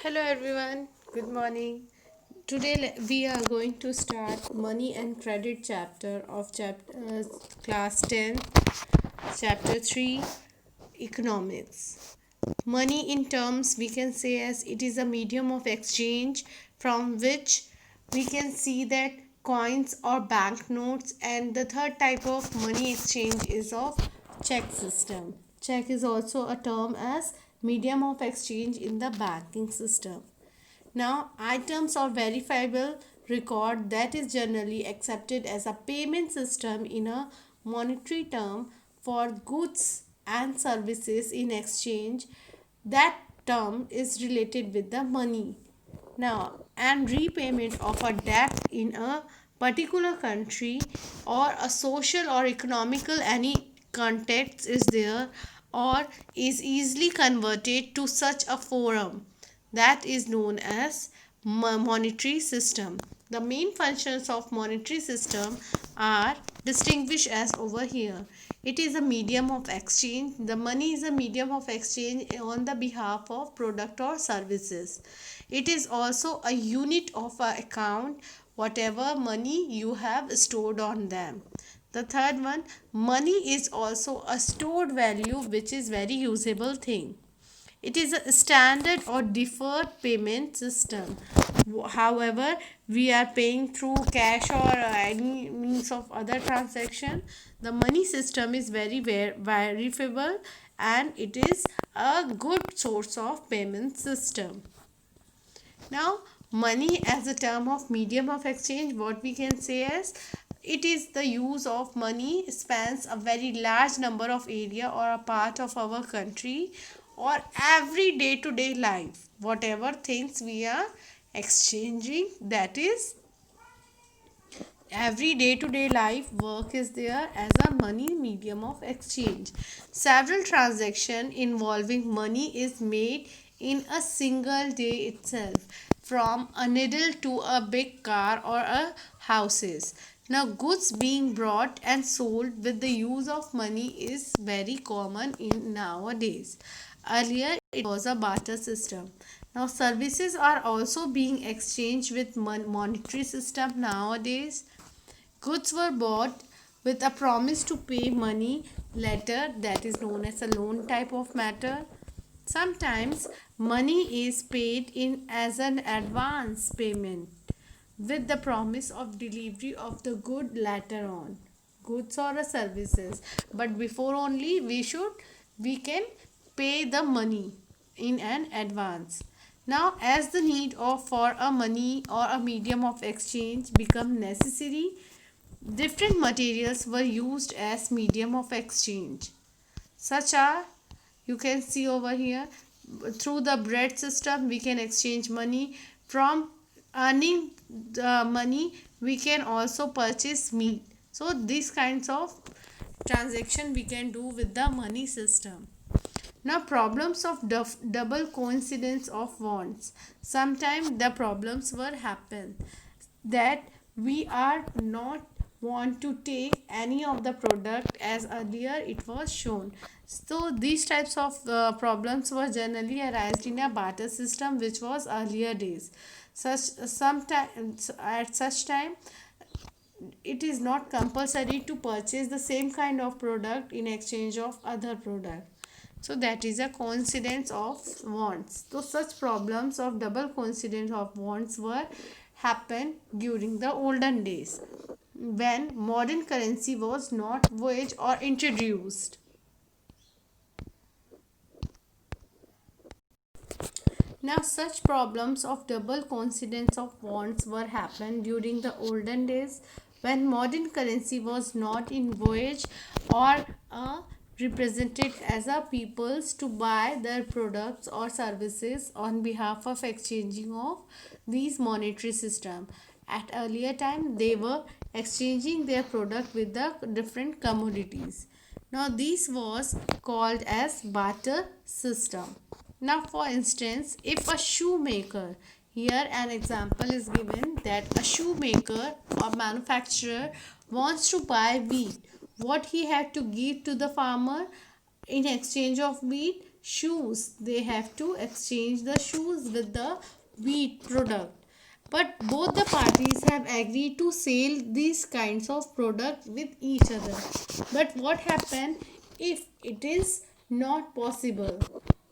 Hello everyone, good morning. Today we are going to start money and credit chapter of class 10, chapter 3, economics. Money in terms we can say as it is a medium of exchange from which we can see that coins or banknotes, and the third type of money exchange is of check system. Check is also a term as medium of exchange in the banking system. Now, items or verifiable record that is generally accepted as a payment system in a monetary term for goods and services in exchange. That term is related with the money. Now, and repayment of a debt in a particular country or a social or economical any context is there or is easily converted to such a forum that is known as monetary system. The main functions of monetary system are distinguished as over here. It is a medium of exchange. The money is a medium of exchange on the behalf of product or services. It is also a unit of a account, whatever money you have stored on them. The third one, money is also a stored value which is very usable thing. It is a standard or deferred payment system. However, we are paying through cash or any means of other transaction. The money system is very verifiable and it is a good source of payment system. Now, money as a term of medium of exchange, what we can say is it is the use of money spans a very large number of area or a part of our country or every day to day life. Whatever things we are exchanging, that is every day to day life work is there as a money medium of exchange. Several transaction involving money is made in a single day itself, from a needle to a big car or a houses. Now, goods being brought and sold with the use of money is very common in nowadays. Earlier it was a barter system. Now services are also being exchanged with monetary system nowadays. Goods were bought with a promise to pay money later, that is known as a loan type of matter. Sometimes money is paid in as an advance payment with the promise of delivery of the good later on, goods or services, but before only we can pay the money in an advance. Now as the need of for a money or a medium of exchange become necessary, different materials were used as medium of exchange. Such are, you can see over here, through the bread system we can exchange money. From earning the money we can also purchase meat. So these kinds of transaction we can do with the money system. Now, problems of double coincidence of wants. Sometimes the problems were happen that we are not want to take any of the product as earlier it was shown. So these types of problems were generally arised in a barter system which was earlier days. Such sometimes at such time it is not compulsory to purchase the same kind of product in exchange of other product. So that is a coincidence of wants. So such problems of double coincidence of wants were happened during the olden days when modern currency was not voyage or introduced. Now, such problems of double coincidence of wants were happened during the olden days when modern currency was not in voyage or represented as a peoples to buy their products or services on behalf of exchanging of these monetary system. At earlier time, they were exchanging their product with the different commodities. Now, this was called as barter system. Now, for instance, if a shoemaker, here an example is given that a shoemaker or manufacturer wants to buy wheat, what he had to give to the farmer in exchange of wheat? shoes. They have to exchange the shoes with the wheat product. But both the parties have agreed to sell these kinds of products with each other. But what happens if it is not possible?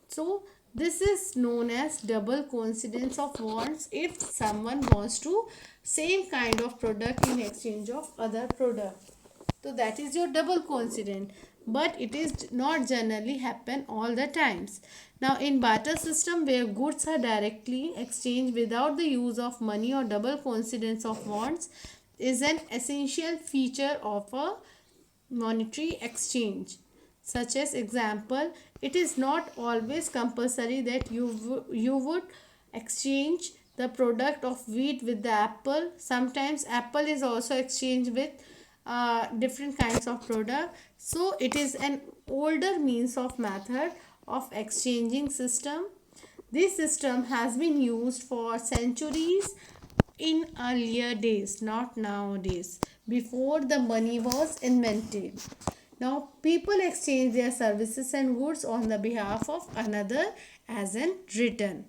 So this is known as double coincidence of wants if someone wants to same kind of product in exchange of other product. So that is your double coincidence, but it is not generally happen all the times. Now in barter system where goods are directly exchanged without the use of money or double coincidence of wants is an essential feature of a monetary exchange. Such as example, it is not always compulsory that you would exchange the product of wheat with the apple. Sometimes apple is also exchanged with different kinds of product. So it is an older means of method of exchanging system. This system has been used for centuries in earlier days, not nowadays, before the money was invented. Now, people exchange their services and goods on the behalf of another as in return.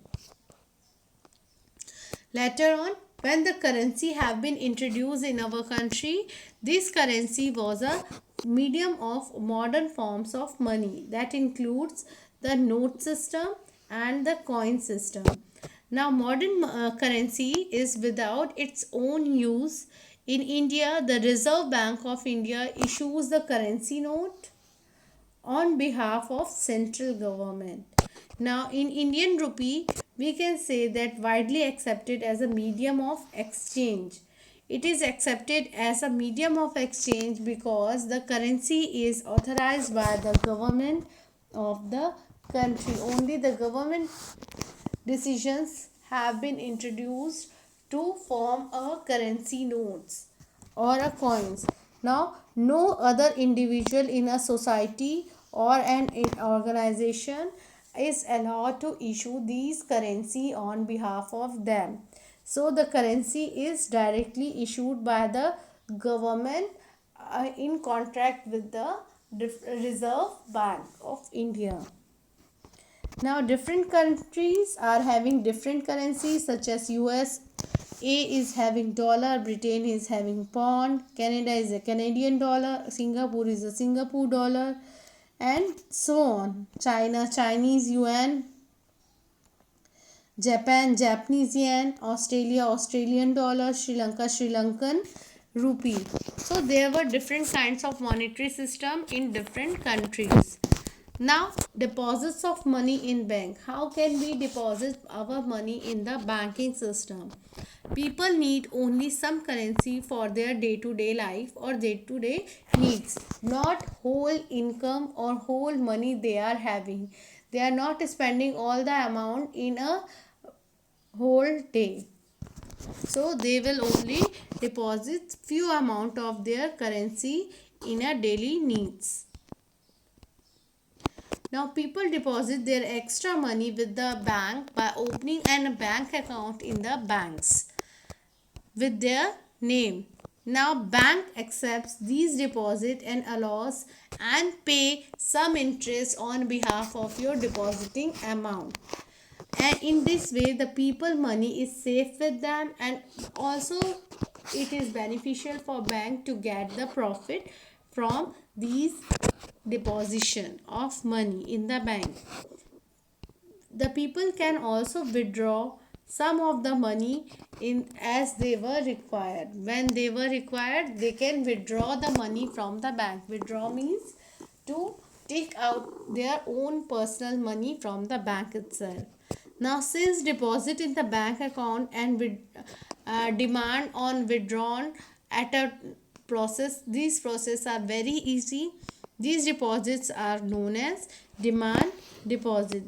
Later on, when the currency have been introduced in our country, this currency was a medium of modern forms of money that includes the note system and the coin system. Now, modern currency is without its own use. In India, the Reserve Bank of India issues the currency note on behalf of central government. Now in Indian rupee, we can say that widely accepted as a medium of exchange. It is accepted as a medium of exchange because the currency is authorized by the government of the country. Only the government decisions have been introduced to form a currency notes or a coins. Now no other individual in a society or an organization is allowed to issue these currency on behalf of them. So the currency is directly issued by the government in contract with the Reserve Bank of India. Now different countries are having different currencies such as USA is having dollar, Britain is having pound, Canada is a Canadian dollar, Singapore is a Singapore dollar, and so on. China, Chinese yuan, Japan, Japanese yen, Australia, Australian dollar, Sri Lanka, Sri Lankan rupee. So there were different kinds of monetary system in different countries. Now deposits of money in bank. How can we deposit our money in the banking system? People need only some currency for their day-to-day life or day-to-day needs, not whole income or whole money they are having. They are not spending all the amount in a whole day. So they will only deposit few amount of their currency in a daily needs. Now people deposit their extra money with the bank by opening a bank account in the banks with their name. Now bank accepts these deposit and allows and pay some interest on behalf of your depositing amount. And in this way the people money is safe with them, and also it is beneficial for bank to get the profit from these deposition of money in the bank. The people can also withdraw some of the money in as they were required. When they were required, they can withdraw the money from the bank. Withdraw means to take out their own personal money from the bank itself. Now since deposit in the bank account and with demand on withdrawn at a process, these process are very easy. These deposits are known as demand deposit.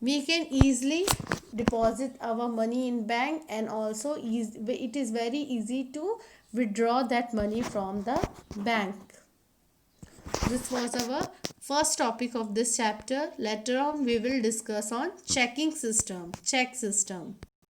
We can easily deposit our money in bank, and also it is very easy to withdraw that money from the bank. This was our first topic of this chapter. Later on we will discuss on check system.